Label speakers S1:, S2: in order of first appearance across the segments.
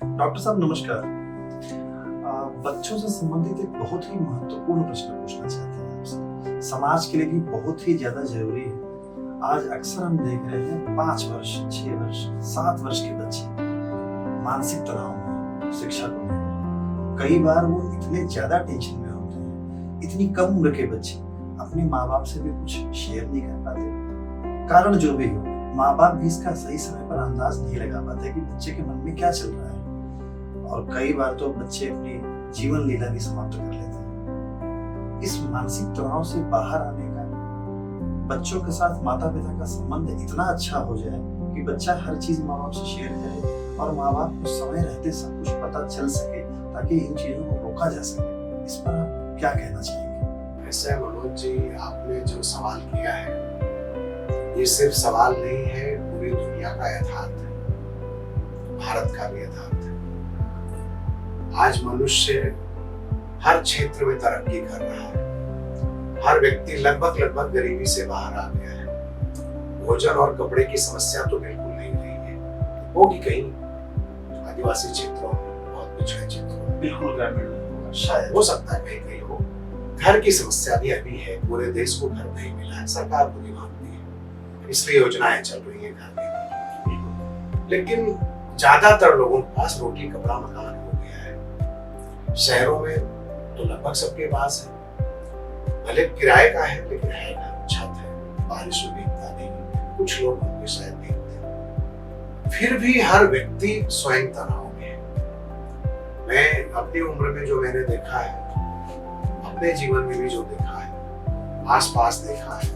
S1: Doctor साहब नमस्कार। बच्चों से संबंधित एक बहुत ही महत्वपूर्ण प्रश्न पूछना चाहते हैं आपसे। समाज के लिए भी बहुत ही ज्यादा जरूरी है। आज अक्सर हम देख रहे हैं 5 वर्ष, 6 वर्ष, 7 वर्ष के बच्चे मानसिक तनाव में, शिक्षा को लेकर कई बार वो इतने ज्यादा टेंशन में होते हैं। इतनी कम उम्र के बच्चे अपने माँ बाप से भी कुछ शेयर नहीं कर पाते। कारण जो भी हो, माँ बाप भी इसका सही समय पर अंदाज नहीं लगा पाते कि बच्चे के मन में क्या चल रहा है, और कई बार तो बच्चे अपनी जीवन लीला भी समाप्त कर लेते हैं। इस मानसिक तनाव से बाहर आने का, बच्चों के साथ माता पिता का संबंध इतना अच्छा हो जाए कि बच्चा हर चीज माँ बाप से शेयर करे और माँ बाप को समय रहते सब कुछ पता चल सके, ताकि इन चीजों को रोका जा सके। इस पर आप क्या कहना चाहेंगे?
S2: ऐसा मनोज जी, आपने जो सवाल किया है ये सिर्फ सवाल नहीं है, पूरी दुनिया का यथार्थ है, भारत का भी यथार्थ है। आज मनुष्य हर क्षेत्र में तरक्की कर रहा है। हर व्यक्ति लगभग गरीबी से बाहर आ गया है। भोजन और कपड़े की समस्या तो बिल्कुल नहीं रही है। होगी कहीं आदिवासी क्षेत्रों में, बहुत पिछड़े क्षेत्रों में,
S1: बिल्कुल ग्रामीण
S2: शायद हो सकता है कहीं कहीं हो। घर की समस्या भी अभी है, पूरे देश को घर नहीं मिला है, सरकार को नहीं मानती है, इसलिए योजनाएं चल रही है घर में। लेकिन ज्यादातर लोगों के पास रोटी कपड़ा मकान हो गया है। शहरों में तो लगभग सबके पास है, भले किराए का है लेकिन है घर, छत है, बारिश में भीगता नहीं। कुछ लोग होंगे शायद भीगते, फिर भी हर व्यक्ति स्वयं तनाव में है। मैं अपनी उम्र में जो मैंने देखा है, अपने जीवन में भी जो देखा है, आसपास देखा है,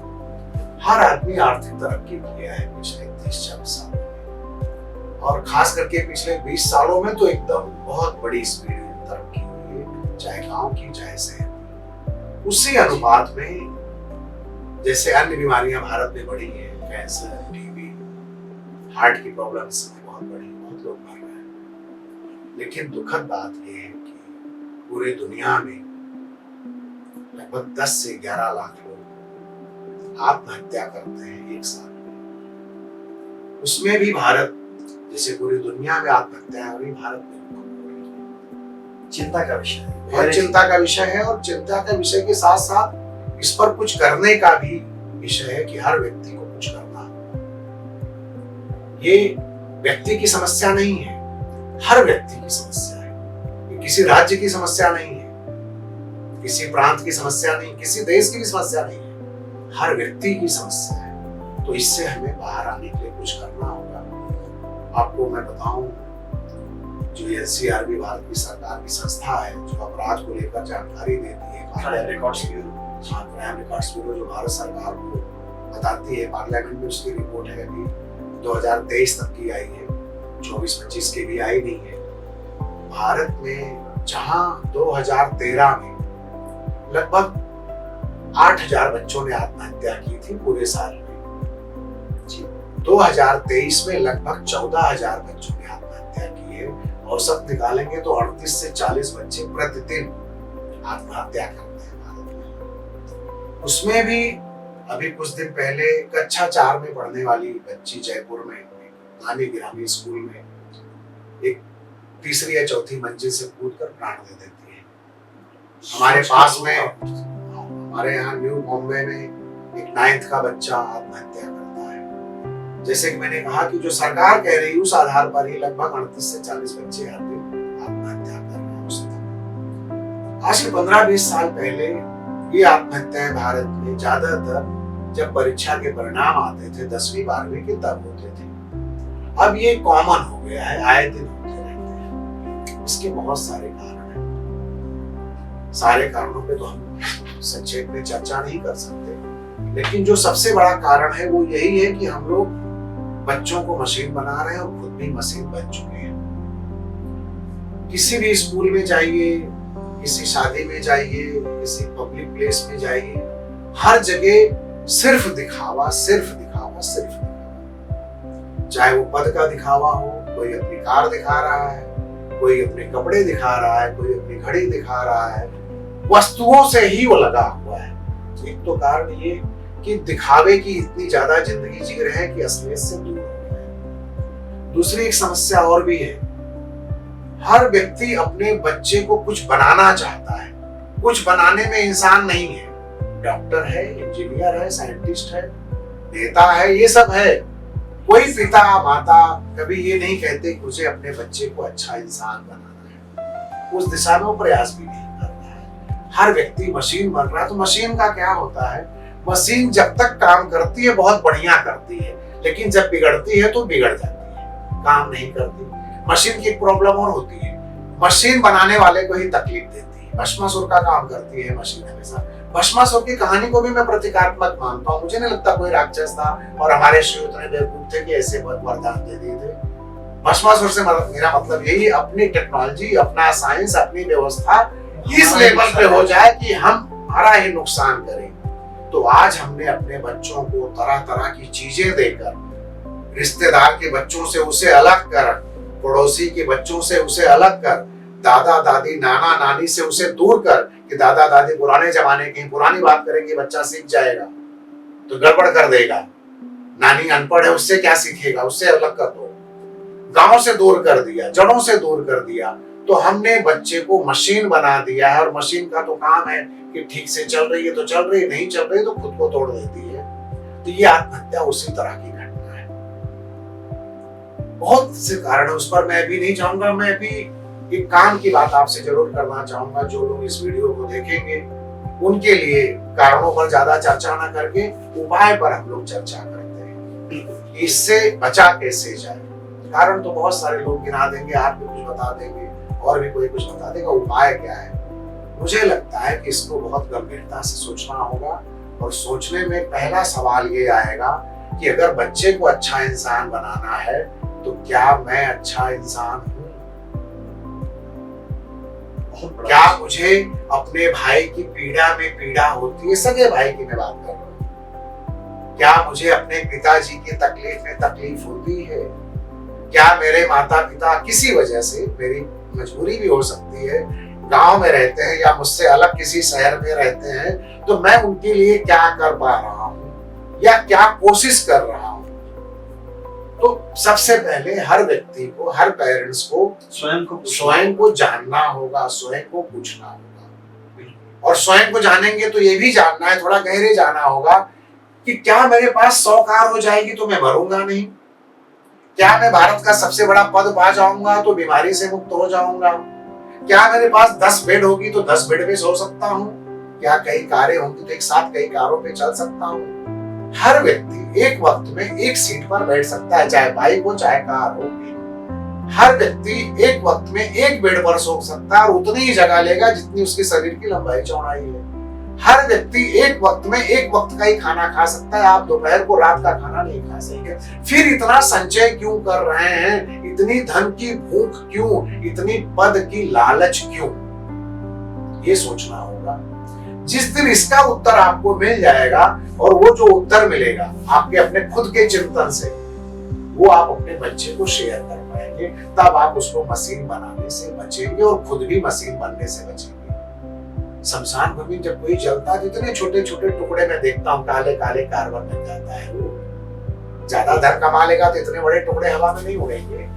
S2: हर आदमी आर्थिक तरक्की किया है पिछले 30-40 सालों में, और खास करके पिछले 20 सालों में तो एकदम बहुत बड़ी स्पीड में तरक्की हुई है, चाहे गांव की चाहे शहर की। उसी अनुपात में जैसे अन्य बीमारियां भारत में बढ़ी है, कैंसर, टीबी, हार्ट की प्रॉब्लम इस समय बहुत बढ़ी, बहुत लोग मर रहे हैं। लेकिन दुखद बात यह है कि पूरी दुनिया में लगभग 10 से 11 लाख लोग आत्महत्या करते हैं एक साल में। उसमें भी भारत, जैसे पूरी दुनिया में आत्महत्या हो रही, भारत में
S1: चिंता का विषय है,
S2: बहुत चिंता का विषय है। और चिंता के विषय के साथ साथ इस पर कुछ करने का भी विषय है कि हर व्यक्ति को कुछ करना है। ये व्यक्ति की समस्या नहीं है, हर व्यक्ति की समस्या है। ये किसी राज्य की समस्या नहीं है, किसी प्रांत की समस्या नहीं, किसी देश की भी समस्या नहीं है, हर व्यक्ति की समस्या है। तो इससे हमें बाहर आने के लिए कुछ करना होगा। आपको मैं बताऊं, जो एनसीआरबी भारत की सरकार की संस्था है, जो अपराध को लेकर जानकारी देती है,
S1: crime records bureau,
S2: crime records bureau जो भारत सरकार को बताती है, पार्लियामेंट में उसकी रिपोर्ट है, अभी 2023 तक की आई है, 24-25 की भी आई नहीं है। भारत में जहां 2013 में लगभग 8,000 बच्चों ने आत्महत्या की थी पूरे साल में, 2023 में लगभग 14,000 बच्चों ने आत्महत्या की है। औसत निकालेंगे तो 38 से 40 बच्चे प्रतिदिन आत्महत्या करते हैं भारत में। उसमें भी अभी कुछ दिन पहले कक्षा 4 में पढ़ने वाली बच्ची जयपुर में नामी गिरामी स्कूल में एक 3री या 4थी मंजिल से कूदकर प्राण दे देती है। हमारे पास में, हमारे यहाँ न्यू बॉम्बे में एक 9th का बच्चा आत्महत्या करता है। जैसे कि मैंने कहा कि जो सरकार कह रही है उस आधार पर ही लगभग 38 से 40 बच्चे हर दिन आत्महत्या कर रहे हैं उस समय। आज से 15-20 साल पहले ये आत्महत्याएं भारत में ज्यादातर जब परीक्षा के परिणाम आते थे 10वीं 12वीं के, तब होते थे। अब ये कॉमन हो गया है, आए दिन होते रहते हैं। इसके बहुत सारे कारण हैं। सारे कारणों पे तो हम संक्षेप में चर्चा नहीं कर सकते, लेकिन जो सबसे बड़ा कारण है वो यही है कि हम लोग बच्चों को मशीन बना रहे हैं और खुद भी मशीन बन चुके हैं। किसी भी स्कूल में जाइए, किसी शादी में जाइए, किसी पब्लिक प्लेस में जाइए, हर जगह सिर्फ दिखावा, सिर्फ दिखावा, सिर्फ दिखावा। चाहे वो पद का दिखावा हो, कोई अपनी कार दिखा रहा है, कोई अपने कपड़े दिखा रहा है, कोई अपनी घड़ी दिखा रहा है, वस्तुओं से ही वो लगा हुआ है। एक तो कारण ये कि दिखावे की इतनी ज्यादा जिंदगी जी रहे हैं कि असलियत से दूर हो गए हैं। दूसरी एक समस्या और भी है हर व्यक्ति अपने बच्चे को कुछ बनाना चाहता है। कुछ बनाने में इंसान नहीं है, डॉक्टर है, इंजीनियर है, साइंटिस्ट है, नेता है, ये सब है। कोई पिता माता कभी ये नहीं कहते कि मुझे अपने बच्चे को अच्छा इंसान बनाना है, उस दिशा में वो प्रयास भी नहीं कर रहा है। हर व्यक्ति मशीन बन रहा है। तो मशीन का क्या होता है, मशीन जब तक काम करती है बहुत बढ़िया करती है, लेकिन जब बिगड़ती है तो बिगड़ जाती है, काम नहीं करती। मशीन की एक प्रॉब्लम और होती है, मशीन बनाने वाले को ही तकलीफ देती है। भस्मासुर का काम करती है मशीन हमेशा। भस्मासुर की कहानी को भी मैं प्रतीकात्मक मानता हूँ। मुझे नहीं लगता कोई राक्षस था और हमारे शिव इतने बेवकूफ थे कि ऐसे वरदान दे दिए थे। भस्मासुर से मेरा मतलब यही, अपनी टेक्नोलॉजी, अपना साइंस, अपनी व्यवस्था इस लेवल पे हो जाए कि हम हमारा ही नुकसान करें। तो आज हमने अपने बच्चों को तरह तरह की चीजें देकर, रिश्तेदार के बच्चों से उसे अलग कर, पड़ोसी के बच्चों से उसे अलग कर, दादा दादी नाना नानी से उसे दूर कर कि दादा दादी पुराने जमाने की पुरानी बात करेंगे, बच्चा सीख जाएगा तो गड़बड़ कर देगा। नानी अनपढ़ है, उससे क्या सीखेगा, उससे अलग कर दो। गांव से दूर कर दिया, जड़ों से दूर कर दिया, तो हमने बच्चे को मशीन बना दिया है। और मशीन का तो काम है कि ठीक से चल रही है तो चल रही, नहीं चल रही तो खुद को तोड़ देती है। तो ये आत्महत्या उसी तरह की घटना है। बहुत से कारण है, उस पर मैं भी नहीं चाहूंगा। मैं भी एक काम की बात आपसे जरूर करना चाहूंगा। जो लोग इस वीडियो को देखेंगे उनके लिए कारणों पर ज्यादा चर्चा ना करके उपाय पर हम लोग चर्चा करते हैं, इससे बचा कैसे जाए। कारण तो बहुत सारे लोग गिना देंगे, आप भी कुछ बता देंगे और भी कोई कुछ बता देगा। उपाय क्या है? मुझे लगता है कि इसको बहुत गंभीरता से सोचना होगा। और सोचने में पहला सवाल ये आएगा कि अगर बच्चे को अच्छा इंसान बनाना है तो क्या मैं अच्छा इंसान हूँ? क्या मुझे अपने भाई की पीड़ा में पीड़ा होती है? सगे भाई की मैं बात कर रहा हूँ। क्या मुझे अपने पिताजी की तकलीफ में तकलीफ होती है? क्या मेरे माता पिता किसी वजह से, मेरी मजबूरी भी हो सकती है, गांव में रहते हैं या मुझसे अलग किसी शहर में रहते हैं, तो मैं उनके लिए क्या कर पा रहा हूँ या क्या कोशिश कर रहा हूँ? तो सबसे पहले हर व्यक्ति को, हर पेरेंट्स को स्वयं को जानना होगा, स्वयं को पूछना होगा। और स्वयं को जानेंगे तो ये भी जानना है, थोड़ा गहरे जाना होगा कि क्या मेरे पास 100 कार हो जाएगी तो मैं मरूंगा नहीं? क्या मैं भारत का सबसे बड़ा पद पा जाऊंगा तो बीमारी से मुक्त हो जाऊंगा? क्या मेरे पास 10 बेड होगी तो 10 बेड पे सो सकता हूँ? क्या कई कारें होंगी तो एक साथ कई कारों पे चल सकता हूँ? हर व्यक्ति एक वक्त में एक सीट पर बैठ सकता है, चाहे बाइक हो चाहे कार हो। हर व्यक्ति एक वक्त में एक बेड पर सो सकता है और उतनी ही जगह लेगा जितनी उसके शरीर की लंबाई चौड़ाई है। हर व्यक्ति एक वक्त में एक वक्त का ही खाना खा सकता है। आप दोपहर को रात का खाना नहीं खा सकते। फिर इतना संचय क्यों कर रहे हैं? इतनी धन की भूख क्यों? इतनी पद की लालच क्यों? ये सोचना होगा। जिस दिन इसका उत्तर आपको मिल जाएगा, और वो जो उत्तर मिलेगा आपके अपने खुद के चिंतन से, वो आप अपने बच्चे को शेयर कर पाएंगे। तब आप उसको मशीन बनाने से बचेंगे और खुद भी मशीन बनने से बचेंगे। शमशान भूमि जब कोई जलता है, इतने छोटे छोटे टुकड़े में देखता हूँ, काले काले कार्बन बन जाता है। वो ज्यादा धन कमा लेगा तो इतने बड़े टुकड़े हवा में नहीं उड़ेंगे।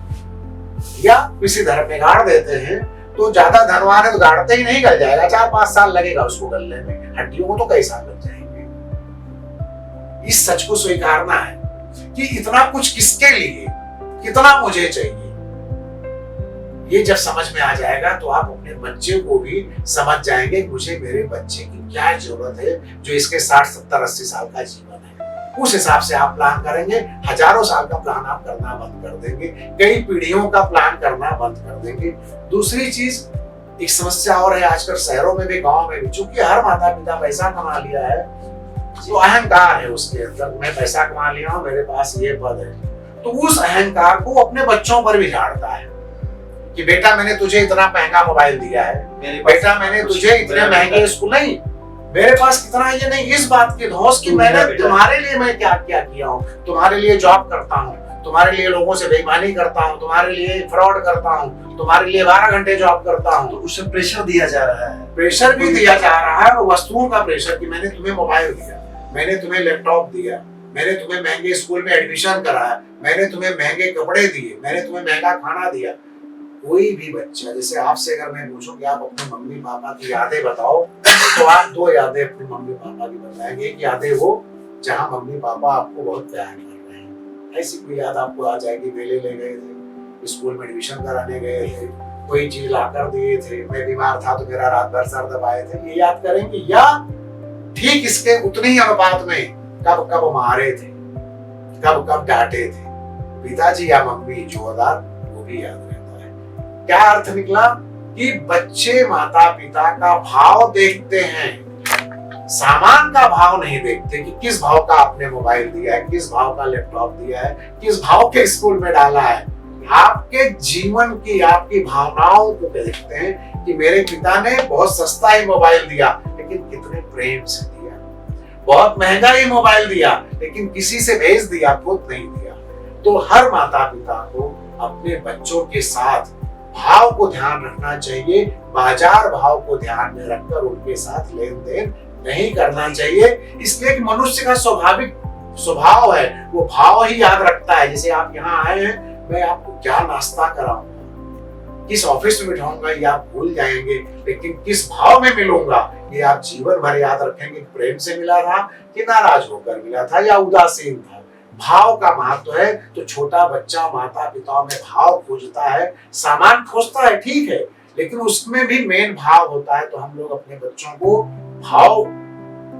S2: या किसी धर्म में गाड़ देते हैं तो ज्यादा धनवान है तो गाड़ते ही नहीं, गल जाएगा। 4-5 साल लगेगा उसको गलने में, हड्डियों को तो कई साल लग जाएंगे। इस सच को स्वीकारना है कि इतना कुछ किसके लिए, कितना मुझे चाहिए। ये जब समझ में आ जाएगा तो आप अपने बच्चे को भी समझ जाएंगे मुझे मेरे बच्चे की क्या जरूरत है, जो इसके 60, 70, 80 साल का जीवन है। उस हिसाब से आप प्लान करेंगे। हजारों साल का प्लान आप करना बंद कर देंगे, कई पीढ़ियों का प्लान करना बंद कर देंगे। दूसरी चीज, एक समस्या और है आजकल शहरों में भी, गांव में भी, चूंकि हर माता पिता पैसा कमा लिया है तो अहंकार है उसके अंदर, मैं पैसा कमा लिया हूं, मेरे पास ये पद है, तो उस अहंकार को अपने बच्चों पर भी झाड़ता है कि बेटा मैंने तुझे इतना महंगा मोबाइल दिया है, बेटा मैंने तुझे इतने महंगे स्कूल, नहीं मेरे पास कितना, ये नहीं, इस बात की धौंस कि मैंने तुम्हारे लिए मैं क्या क्या किया हूँ, तुम्हारे लिए जॉब करता हूँ, तुम्हारे लिए लोगों से बेईमानी करता हूँ, तुम्हारे लिए फ्रॉड करता हूँ, तुम्हारे लिए 12 घंटे जॉब करता हूँ।
S1: तो उससे प्रेशर दिया जा रहा है,
S2: प्रेशर भी दिया जा रहा है, और वस्तुओं का प्रेशर कि मैंने तुम्हें मोबाइल दिया, मैंने तुम्हें लैपटॉप दिया, मैंने तुम्हें महंगे स्कूल में एडमिशन कराया, मैंने तुम्हें महंगे कपड़े दिए, मैंने तुम्हें महंगा खाना दिया। कोई भी बच्चा, जैसे आपसे अगर मैं पूछूं कि आप अपने मम्मी पापा की यादें बताओ, तो आप 2 यादें अपने मम्मी पापा की बताएंगे। एक यादें वो जहाँ मम्मी पापा आपको बहुत प्यार कर रहे हैं, ऐसी कोई याद आपको आ जाएगी। मेले ले गए थे, स्कूल में एडमिशन कराने गए थे, कोई चीज लाकर दिए थे, मैं बीमार था तो मेरा रात भर सर दबाए थे, ये याद करेंगे। या ठीक इसके उतने ही अनुपात में कब कब मारे थे, कब कब डांटे थे पिताजी या मम्मी जोरदार, वो भी याद रहता है। क्या अर्थ निकला कि बच्चे माता पिता का भाव देखते हैं, सामान का भाव नहीं देखते कि किस भाव का आपने मोबाइल दिया है, किस भाव का लैपटॉप दिया है, किस भाव के स्कूल में डाला है। आपके जीवन की, आपकी भावनाओं को देखते हैं कि मेरे पिता ने बहुत सस्ता ही मोबाइल दिया लेकिन कितने प्रेम से दिया, बहुत महंगा ही मोबाइल दिया लेकिन किसी से भेज दिया, खुद नहीं दिया। तो हर माता पिता को अपने बच्चों के साथ भाव को ध्यान रखना चाहिए, बाजार भाव को ध्यान में रखकर उनके साथ लेन देन नहीं करना चाहिए। इसलिए कि मनुष्य का स्वाभाविक स्वभाव है, वो भाव ही याद रखता है। जैसे आप यहाँ आए हैं, मैं आपको क्या नाश्ता कराऊंगा, किस ऑफिस में बिठाऊंगा, ये आप भूल जाएंगे, लेकिन किस भाव में मिलूंगा ये आप जीवन भर याद रखेंगे। प्रेम से मिला था कि नाराज होकर मिला था या उदासीन था। भाव का महत्व है। तो छोटा बच्चा माता पिता में भाव खोजता है, सामान खोजता है, ठीक है, लेकिन उसमें भी मेन भाव होता है। तो हम लोग अपने बच्चों को भाव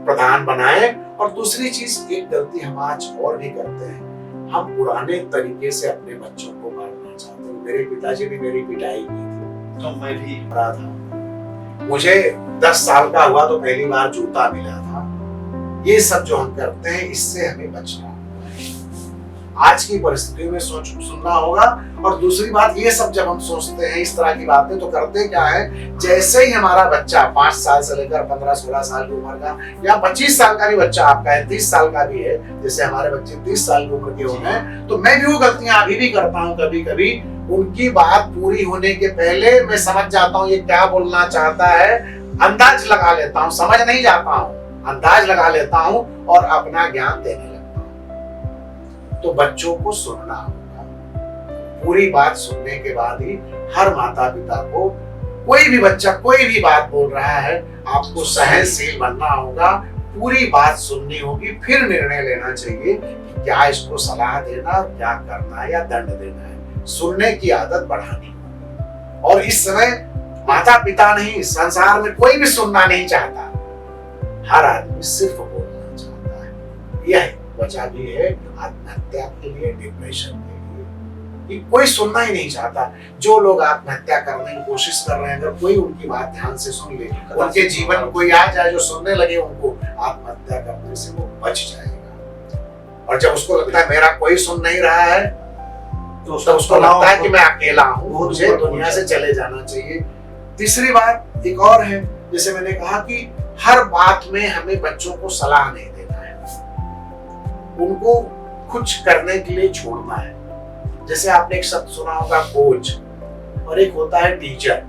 S2: प्रधान बनाए। और दूसरी चीज, एक गलती हम आज और भी करते हैं, हम पुराने तरीके से अपने बच्चों को पालना चाहते हैं। मेरे पिताजी ने मेरी पिटाई की थी
S1: तो मैं भी
S2: बड़ा था, मुझे 10 साल का हुआ तो पहली बार जूता मिला था। ये सब जो हम करते हैं, इससे हमें बचना होगा, आज की परिस्थिति में सुनना होगा। और दूसरी बात, ये सब जब हम सोचते हैं इस तरह की बातें, तो करते क्या है, जैसे ही हमारा बच्चा 5 साल से लेकर 15-16 साल की उम्र का, या 25 साल का भी बच्चा आपका है, 30 साल का भी है, जैसे हमारे बच्चे 30 साल की उम्र के हो गए, तो मैं भी वो गलतियां अभी भी करता हूँ। कभी कभी उनकी बात पूरी होने के पहले मैं समझ जाता हूँ ये क्या बोलना चाहता है, अंदाज लगा लेता हूँ, समझ नहीं जाता हूँ, अंदाज लगा लेता हूँ और अपना ज्ञान देने लगता हूँ। तो बच्चों को सुनना होगा, पूरी बात सुनने के बाद ही हर माता पिता को, कोई भी बच्चा कोई भी बात बोल रहा है, आपको सहनशील बनना होगा, पूरी बात सुननी होगी, फिर निर्णय लेना चाहिए कि क्या इसको सलाह देना, क्या करना है या दंड देना है। सुनने की आदत बढ़ानी होगी। और इस समय माता पिता नहीं, संसार में कोई भी सुनना नहीं चाहता, हर आदमी सिर्फ बोलना चाहता है। यह वजह भी है आत्महत्या के लिए, डिप्रेशन के लिए, कि कोई सुनना ही नहीं चाहता। जो लोग आत्महत्या करने की कोशिश कर रहे हैं, अगर कोई उनकी बात ध्यान से सुन ले, उनके जीवन में कोई आ जाए जो सुनने लगे, उनको आत्महत्या करने से वो बच जाएगा। और जब उसको लगता है मेरा कोई सुन नहीं रहा है, तो उसको लगता है कि मैं अकेला हूँ, मुझे दुनिया से चले जाना चाहिए। तीसरी बात एक और है, जैसे मैंने कहा कि हर बात में हमें बच्चों को सलाह नहीं देना है, उनको कुछ करने के लिए छोड़ना है। जैसे आपने एक शब्द सुना होगा कोच, और एक होता है टीचर।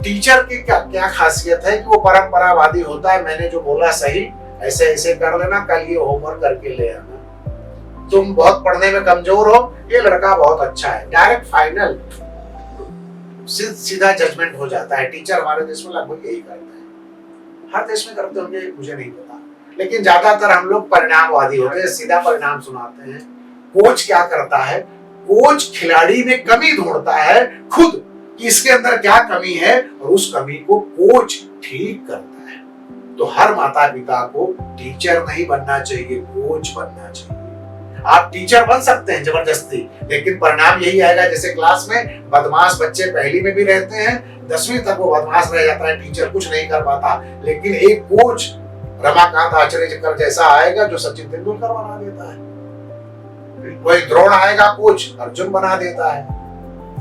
S2: टीचर की क्या खासियत है कि वो परंपरावादी होता है, मैंने जो बोला सही, ऐसे ऐसे कर लेना, कल ये होमवर्क करके ले आना, तुम बहुत पढ़ने में कमजोर हो, ये लड़का बहुत अच्छा है, डायरेक्ट फाइनल सीधा जजमेंट हो जाता है। टीचर हमारे देश में लगभग यही करते हैं, हर देश में करते होंगे मुझे नहीं पता, लेकिन ज्यादातर हम लोग परिणामवादी होते हैं, सीधा परिणाम सुनाते हैं। कोच क्या करता है, कोच खिलाड़ी में कमी ढूंढता है खुद कि इसके अंदर क्या कमी है, और उस कमी को कोच ठीक करता है। तो हर माता पिता को टीचर नहीं बनना चाहिए, कोच बनना चाहिए। आप टीचर बन सकते हैं जबरदस्ती, लेकिन परिणाम यही आएगा, जैसे क्लास में बदमाश बच्चे पहली में भी रहते हैं, 10वीं तक वो बदमाश रह जाता है, टीचर कुछ नहीं कर पाता, लेकिन एक कोच रमाकांत आचरेकर जैसा आएगा जो सचिन तेंदुलकर बना देता है, कोई द्रोण आएगा कोच अर्जुन बना देता है।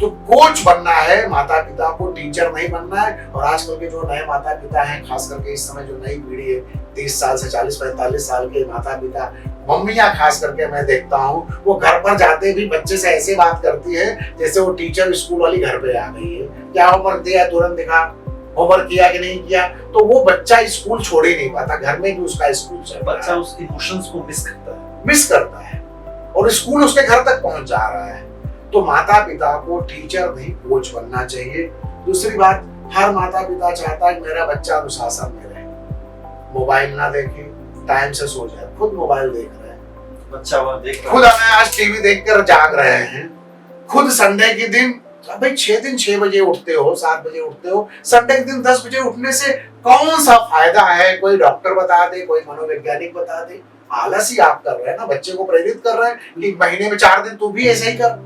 S2: तो कोच बनना है माता पिता को, टीचर नहीं बनना है। और आजकल के जो नए माता पिता हैं, खास करके इस समय जो नई पीढ़ी है, 30 साल से 40-45 साल के माता पिता, मम्मियां खास करके मैं देखता हूँ, वो घर पर जाते भी बच्चे से ऐसे बात करती है जैसे वो टीचर स्कूल वाली घर पे आ गई है। क्या होमवर्क दिया, तुरंत दिखा, होमवर्क किया कि नहीं किया। तो वो बच्चा स्कूल छोड़ ही नहीं पाता, घर में भी उसका स्कूल चल रहा है,
S1: बच्चा उस इमोशंस को मिस करता है
S2: और स्कूल उसके घर तक पहुंच जा रहा है। तो माता पिता को टीचर नहीं कोच बनना चाहिए। दूसरी बात, हर माता पिता चाहता है कि मेरा बच्चा अनुशासन में रहे, मोबाइल ना देखे, टाइम से सो जाए। खुद मोबाइल देख रहे हैं,
S1: बच्चा वह देख रहा
S2: खुद हमें आज टीवी देखकर जाग रहे हैं, खुद संडे के दिन भाई 6 बजे उठते हो, 7 बजे उठते हो, संडे के दिन 10 बजे उठने से कौन सा फायदा है? कोई डॉक्टर बता दे, कोई मनोवैज्ञानिक बता दे, आलस ही आप कर रहे हैं ना। बच्चे को प्रेरित कर रहे हैं कि महीने में 4 दिन तू भी ऐसे ही कर।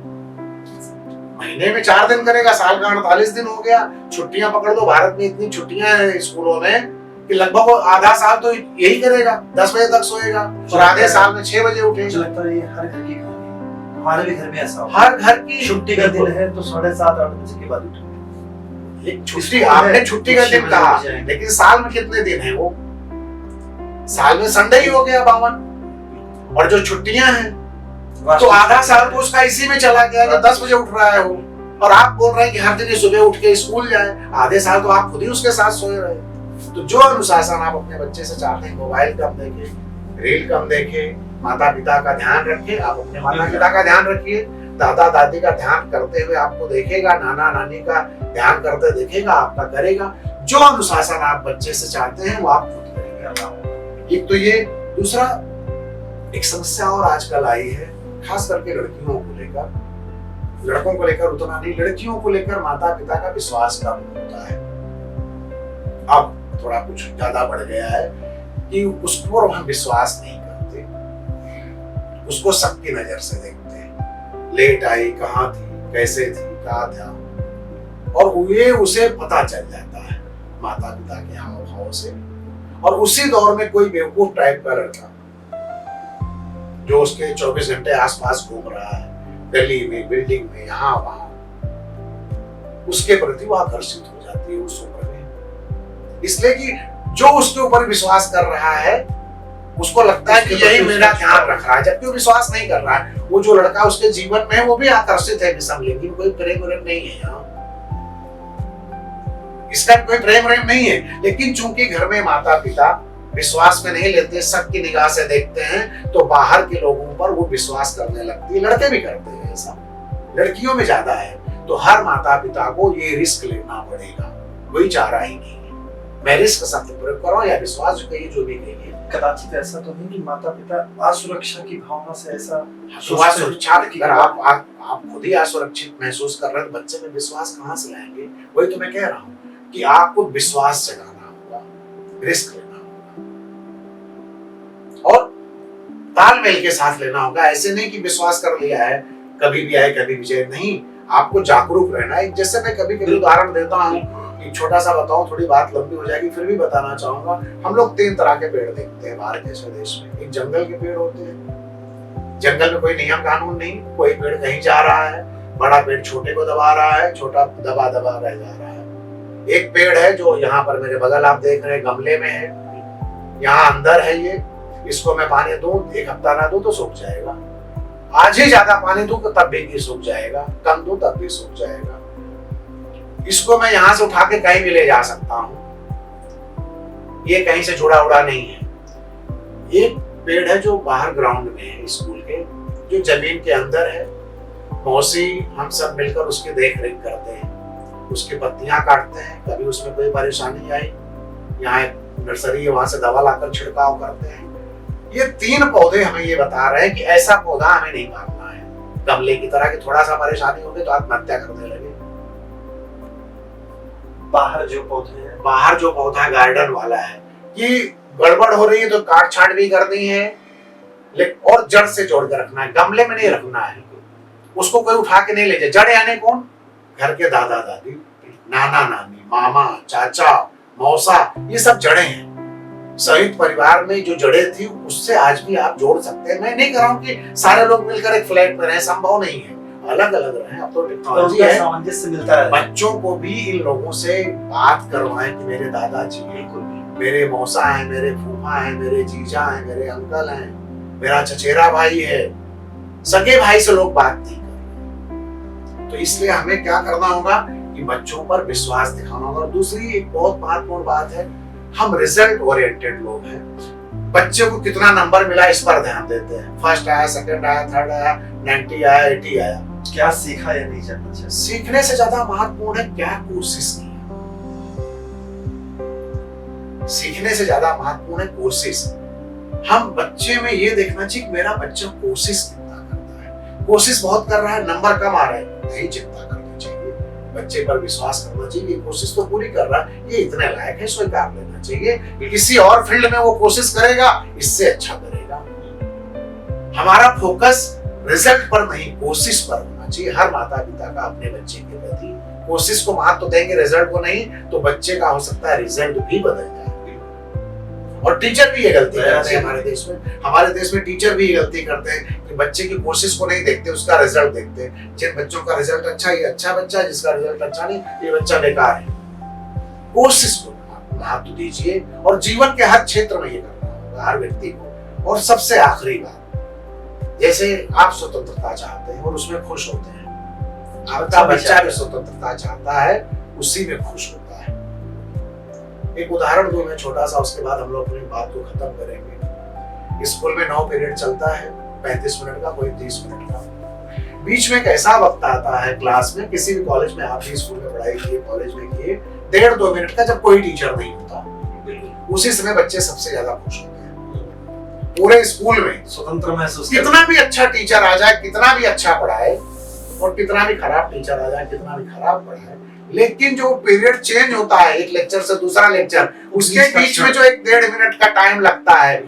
S2: महीने में 4 दिन करेगा, साल का 48 दिन हो गया। छुट्टियां पकड़ दो, भारत में इतनी छुट्टियां हैं स्कूलों में कि लगभग आधा साल तो यही करेगा, 10 बजे तक सोएगा और आधे साल में 6 बजे उठेगा।
S1: मुझे लगता है ये हर घर की कहानी है, हमारे भी घर में ऐसा होता
S2: हर घर की
S1: है। छुट्टी का दिन है तो 7:30-8 बजे के बाद उठेंगे।
S2: एक छुट्टी, आपने छुट्टी का दिन कहा, लेकिन साल में कितने दिन है? वो साल में संडे ही हो गया 52, और जो छुट्टियां हैं तो आधा साल तो उसका इसी में चला गया कि 10 बजे उठ रहा है वो, और आप बोल रहे हैं कि हर दिन सुबह उठ के स्कूल जाए। आधे साल तो आप खुद ही उसके साथ सोए रहे। तो जो अनुशासन आप अपने बच्चे से चाहते हैं, मोबाइल कम देखे, रील कम देखे, माता पिता का ध्यान रखें। आप अपने माता पिता का ध्यान रखिए, दादा दादी का ध्यान करते हुए आपको देखेगा, नाना नानी का ध्यान करते देखेगा, आपका करेगा। जो अनुशासन आप बच्चे से चाहते हैं वो आप खुद करेंगे। एक तो ये, दूसरा एक समस्या और आजकल आई है, खास करके लड़कियों को लेकर, लड़कों को लेकर उतना नहीं, लड़कियों को लेकर माता पिता का विश्वास कम होता है। अब थोड़ा कुछ ज्यादा बढ़ गया है कि उसको हम विश्वास नहीं करते, उसको सबकी नजर से देखते हैं। लेट आई, कहाँ थी, कैसे थी, कहाँ था, और ये उसे पता चल जाता है माता पिता के हाव भाव से। और उसी दौर में कोई बेवकूफ टाइप का लड़का जो उसके 24 घंटे आसपास घूम रहा है, गली में, बिल्डिंग में, यहाँ वहां, उसके प्रति वो आकर्षित हो जाती है उस उम्र में। इसलिए कि जो उसके ऊपर विश्वास कर रहा है उसको लगता है कि यही मेरा ध्यान रख रहा है, जबकि वो विश्वास नहीं कर रहा है। वो जो लड़का उसके जीवन में है वो भी आकर्षित है विषम, लेकिन कोई प्रेम नहीं है यहाँ, इसका कोई प्रेम नहीं है। लेकिन चूंकि घर में माता पिता विश्वास में नहीं लेते, सबकी निगाह से देखते हैं, तो बाहर के लोगों पर वो विश्वास करने लगती है। लड़के भी करते हैं ऐसा, लड़कियों में ज्यादा है। तो हर माता पिता को ये रिस्क लेना पड़ेगा, कोई चारा ही नहीं है। मैं रिस्क शब्द प्रयोग कर रहा हूँ या विश्वास जो कहिए, जो भी कहिए।
S1: कदाचित ऐसा तो नहीं कि माता पिता असुरक्षा की भावना से ऐसा
S2: सुरक्षा, अगर आप खुद ही असुरक्षित महसूस कर रहे हैं तो बच्चे में विश्वास कहाँ से लाएंगे? वही तो मैं कह रहा हूँ कि आपको विश्वास जगाना होगा, रिस्क लेना होगा और तालमेल के साथ लेना होगा। ऐसे नहीं कि विश्वास कर लिया है, कभी भी आए कभी भी जाए, नहीं, आपको जागरूक रहना है। जैसे मैं कभी कभी उदाहरण देता हूँ, एक छोटा सा बताऊं, थोड़ी बात लंबी हो जाएगी, फिर भी बताना चाहूंगा। हम लोग 3 तरह के पेड़ देखते हैं बाहर के देश में। एक जंगल के पेड़ होते हैं, जंगल में कोई नियम कानून नहीं, कोई पेड़ कहीं जा रहा है, बड़ा पेड़ छोटे को दबा रहा है, छोटा दबा दबा रह जा रहा है। एक पेड़ है जो यहाँ पर मेरे बगल आप देख रहे हैं, गमले में है, यहाँ अंदर है ये, इसको मैं पानी दूं, 1 हफ्ता ना दूं तो सूख जाएगा। आज ही ज्यादा पानी दूं तो तब भी सूख जाएगा, कम दूं तब भी सूख जाएगा। इसको मैं यहाँ से उठा के कहीं भी ले जा सकता हूँ, ये कहीं से जुड़ा उड़ा नहीं है। एक पेड़ है जो बाहर ग्राउंड में है स्कूल के, जो जमीन के अंदर है। मौसी हम सब मिलकर उसकी देख रेख करते हैं, उसकी पत्तियां काटते हैं, कभी उसमें कोई परेशानी आई, यहाँ एक नर्सरी है वहां से दवा लाकर छिड़काव करते हैं। ये 3 पौधे हमें ये बता रहे हैं कि ऐसा पौधा हमें नहीं मारना है। गमले की तरह की थोड़ा सा परेशानी होगी तो आत्महत्या करने लगे।
S1: बाहर जो पौधे हैं,
S2: बाहर जो पौधा गार्डन वाला है, ये गड़बड़ हो रही है तो काट छाट भी करनी है, लेकिन और जड़ से जोड़ के रखना है, गमले में नहीं रखना है। उसको कोई उठा के नहीं ले जाए। जड़ यानी कौन? घर के दादा दादी, नाना नानी, मामा, चाचा, मौसा, ये सब जड़ें हैं। संयुक्त परिवार में जो जड़ें थी उससे आज भी आप जोड़ सकते हैं। मैं नहीं कह रहा हूँ कि सारे लोग मिलकर एक फ्लैट में रहें, संभव नहीं है, अलग अलग रहें। अब तो टेक्नोलॉजी है,
S1: सामंजस्य मिलता है।
S2: बच्चों को भी इन लोगों से बात करवाएं कि मेरे दादाजी हैं, मेरे मौसा हैं, मेरे फूफा हैं, मेरे जीजा हैं, मेरे अंकल हैं, मेरा चचेरा भाई है। सगे भाई से लोग बात नहीं कर रहे, तो इसलिए हमें क्या करना होगा कि बच्चों पर विश्वास दिखाना होगा। और दूसरी एक बहुत महत्वपूर्ण बात है, हम रिजल्ट ओरिएंटेड लोग हैं। बच्चे को कितना नंबर मिला इस पर ध्यान देते हैं। फर्स्ट आया, सेकंड आया, थर्ड आया, 90 आया, 80 आया,
S1: क्या सीखा या नहीं जानना चाहिए?
S2: सीखने से ज्यादा महत्वपूर्ण है क्या कोशिश की। सीखने से ज्यादा महत्वपूर्ण है कोशिश। हम बच्चे में ये देखना चाहिए कि मेरा बच्चा कोशिश कितना करता है। कोशिश बहुत कर रहा है, नंबर कम आ रहा है, नहीं चिंता करनी चाहिए, बच्चे पर विश्वास करना चाहिए, ये कोशिश तो पूरी कर रहा है, ये इतने लायक है, स्वीकार लेना चाहिए कि किसी और फील्ड में वो कोशिश करेगा, इससे अच्छा करेगा। हमारा फोकस रिजल्ट पर नहीं, कोशिश पर होना चाहिए। हर माता पिता का अपने बच्चे के प्रति कोशिश को महत्व देंगे, रिजल्ट को नहीं, तो बच्चे का हो सकता है रिजल्ट भी बदल जाए। और टीचर भी ये गलती करते हैं हमारे देश में टीचर भी ये गलती करते हैं कि बच्चे की कोशिश को नहीं देखते, उसका रिजल्ट देखते हैं। जिन बच्चों का रिजल्ट अच्छा, ये अच्छा बच्चा है, जिसका रिजल्ट अच्छा नहीं, ये बच्चा बेकार है। कोशिश को महत्व दीजिए और जीवन के हर क्षेत्र में ये करना होगा हर व्यक्ति को। और सबसे आखिरी बात, जैसे आप स्वतंत्रता चाहते हैं और उसमें खुश होते हैं, आपका बच्चा भी स्वतंत्रता चाहता है, उसी में खुश होता है। एक उदाहरण दूं मैं छोटा सा, उसके बाद हम लोग अपनी बात को खत्म करेंगे। स्कूल में 9 पीरियड चलता है, 35 मिनट का, कोई 30 मिनट का। बीच में एक ऐसा वक्त आता है क्लास में, किसी भी कॉलेज में, आप भी स्कूल में पढ़ाई किए, कॉलेज में किए, 1.5-2 मिनट का, जब कोई टीचर नहीं होता, उसी समय बच्चे सबसे ज्यादा खुश होते हैं। पूरे स्कूल में
S1: स्वतंत्र महसूस
S2: कितना भी अच्छा टीचर आ जाए, कितना भी अच्छा पढ़ाए, और कितना भी खराब टीचर आ जाए, कितना भी खराब पढ़ाए, लेकिन जो पीरियड चेंज होता है एक लेक्चर से दूसरा लेक्चर, उसके बीच में जो 1-1.5 मिनट का टाइम लगता है,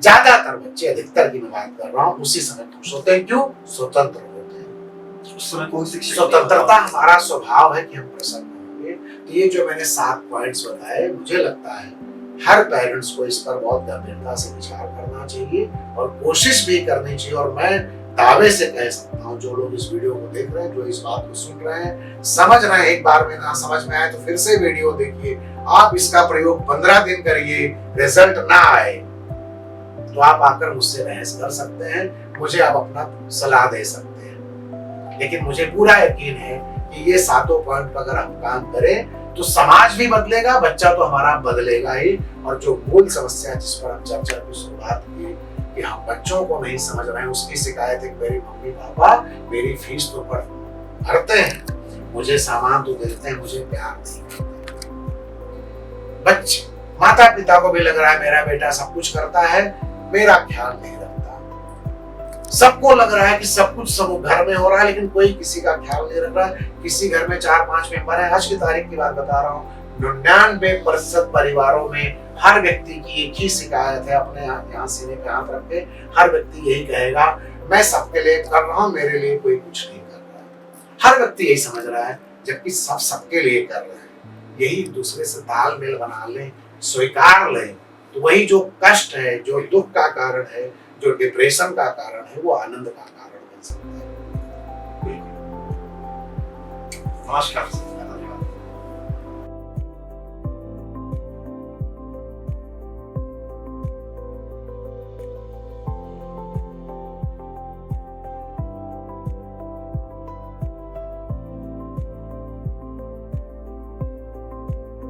S2: ज्यादातर बच्चे, अधिकतर की मैं बात कर रहा हूँ, उसी समय खुश होते हैं। क्यों? स्वतंत्र होते हैं।
S1: उस समय कोई शिक्षक
S2: स्वतंत्रता हमारा स्वभाव है कि हम प्रसन्न होंगे। तो ये जो मैंने 7 पॉइंट्स बताए, मुझे लगता है हर पेरेंट्स को इस पर बहुत गंभीरता से विचार करना चाहिए और कोशिश भी करनी चाहिए। और मैं दावे से कह सकता हूँ, जो लोग इस वीडियो को देख रहे हैं, जो इस बात को सुन रहे हैं, समझ रहे हैं, एक बार में ना समझ में आए तो फिर से वीडियो देखिए। आप इसका प्रयोग 15 दिन करिए, रिजल्ट ना आए तो आप आकर मुझसे बहस कर सकते हैं, मुझे आप अपना सलाह दे सकते हैं। लेकिन मुझे पूरा यकीन है कि ये 7 पॉइंट पर अगर हम काम करें तो समाज भी बदलेगा, बच्चा तो हमारा बदलेगा ही। और जो मूल समस्या जिस पर हम चर्चा की शुरुआत की कि हम बच्चों को नहीं समझ रहे हैं, उसकी शिकायत है, मेरी मम्मी पापा मेरी फीस तो भरते हैं, मुझे सामान तो देते हैं, मुझे प्यार नहीं करते। बच्चे, माता पिता को भी लग रहा है मेरा बेटा सब कुछ करता है, मेरा ख्याल नहीं रखता। सबको लग रहा है कि सब कुछ सब घर में हो रहा है, लेकिन कोई किसी का ख्याल नहीं रख रहा है। किसी घर में 4-5 मेंबर है, आज की तारीख की बात बता रहा हूँ, 99% परिवारों में हर व्यक्ति की एक ही शिकायत है। अपने यहाँ सीने पे हाथ रख के हर व्यक्ति यही कहेगा, मैं सबके लिए कर रहा हूँ, मेरे लिए कोई कुछ नहीं कर रहा है। हर व्यक्ति यही समझ रहा है, जबकि सब सबके लिए कर रहे हैं। यही दूसरे से तालमेल बना लें, स्वीकार लें, तो वही जो कष्ट है, जो दुख का कारण है, जो डिप्रेशन का कारण है, वो आनंद का कारण बन सकता है।
S1: नमस्कार।